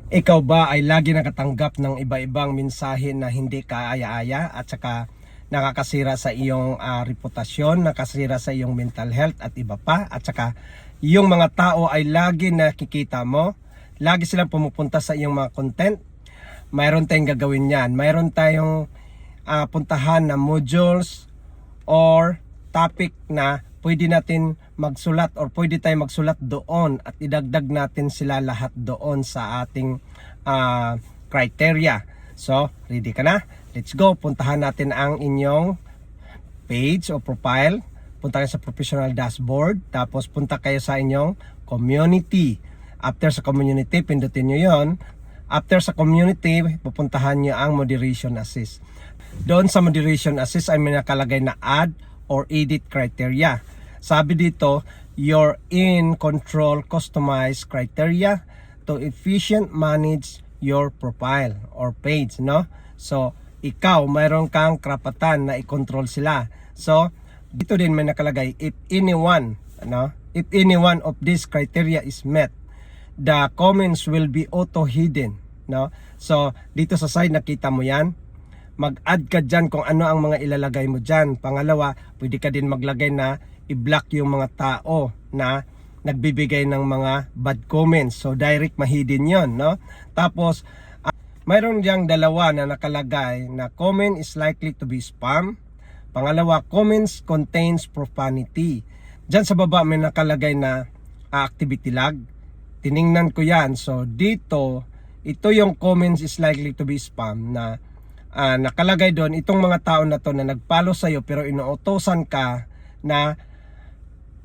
Ikaw ba ay lagi nakatanggap ng iba-ibang mensahe na hindi kaaya-aya at saka nakakasira sa iyong reputasyon, nakasira sa iyong mental health at iba pa, at saka yung mga tao ay lagi nakikita mo, lagi silang pumupunta sa iyong mga content? Mayroon tayong gagawin yan. Mayroon tayong puntahan na modules or topic na pwede natin magsulat or pwede tayong magsulat doon at idagdag natin sila lahat doon sa ating criteria. So, ready ka na? Let's go. Puntahan natin ang inyong page o profile. Punta kayo sa professional dashboard. Tapos punta kayo sa inyong community. After sa community, pindutin nyo yon. After sa community, pupuntahan nyo ang moderation assist. Doon sa moderation assist ay may nakalagay na add or edit criteria. Sabi dito, you're in control customize criteria to efficient manage your profile or page, no? So, ikaw, mayroon kang karapatan na i-control sila. So, dito din may nakalagay, if any one of these criteria is met, the comments will be auto-hidden, no? So, dito sa side, nakita mo yan. Mag-add ka dyan kung ano ang mga ilalagay mo dyan. Pangalawa, pwede ka din maglagay na i-block yung mga tao na nagbibigay ng mga bad comments. So, direct mahidden yon, no? Tapos, mayroon diyang dalawa na nakalagay na comment is likely to be spam. Pangalawa, comments contains profanity. Diyan sa baba may nakalagay na activity log. Tiningnan ko yan. So, dito, ito yung comments is likely to be spam na nakalagay doon, itong mga tao na to na nagpalo sa'yo pero inuutosan ka na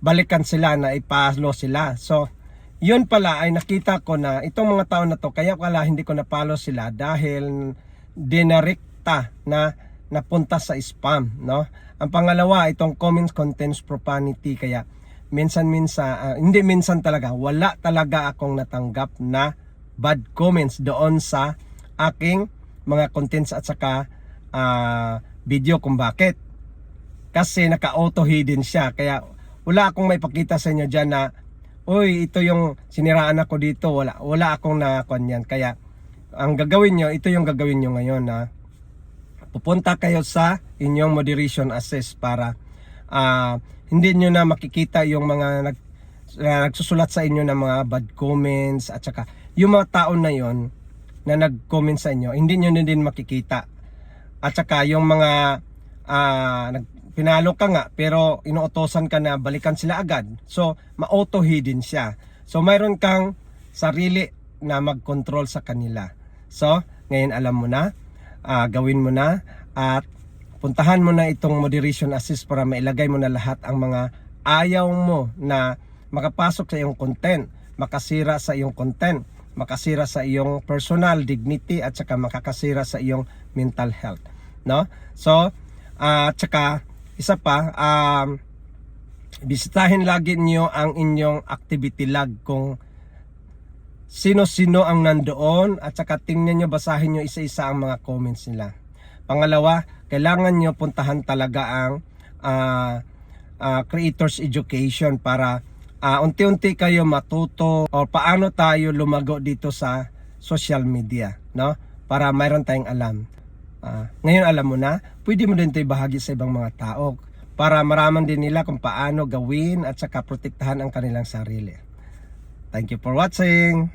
balikan sila, na ipalo sila. So, yun pala ay nakita ko na itong mga tao na to, kaya pala hindi ko napalo sila dahil dinarekta na napunta sa spam, no? Ang pangalawa, itong comments contains profanity, kaya hindi minsan talaga, wala talaga akong natanggap na bad comments doon sa aking mga contents at saka video. Kung bakit? Kasi naka-auto hidden siya, kaya wala akong may pakita sa inyo dyan na uy, ito yung siniraan ako dito. Wala akong nakuan. Kaya ang gagawin nyo, ito yung gagawin nyo ngayon, na pupunta kayo sa inyong moderation assist para hindi nyo na makikita yung mga nagsusulat sa inyo ng mga bad comments at saka yung mga tao na yon na nag-comment sa inyo, hindi nyo na din makikita. At saka yung mga pinalo ka nga pero inuutosan ka na balikan sila agad, so ma-auto hidden siya. So mayroon kang sarili na mag-control sa kanila. So ngayon alam mo na, gawin mo na at puntahan mo na itong moderation assist para mailagay mo na lahat ang mga ayaw mo na makapasok sa iyong content, makasira sa iyong content, makasira sa iyong personal dignity at saka makakasira sa iyong mental health, no? So at saka isa pa, bisitahin lagi niyo ang inyong activity log kung sino-sino ang nandoon at saka tingnan niyo, basahin niyo isa-isa ang mga comments nila. Pangalawa, kailangan niyo puntahan talaga ang creators education para unti-unti kayo matuto o paano tayo lumago dito sa social media, no? Para mayroon tayong alam. Ngayon alam mo na, pwede mo din ito ibahagi sa ibang mga tao para maraman din nila kung paano gawin at saka protektahan ang kanilang sarili. Thank you for watching.